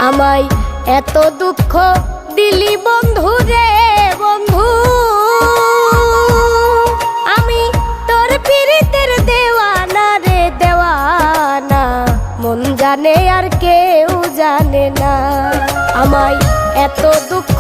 আমায় এত দুঃখ দিলি বন্ধু রে বন্ধু, আমি তোর পীড়িতের দেওয়ানা রে দেওয়ানা, মন জানে আর কেউ জানে না। আমায় এত দুঃখ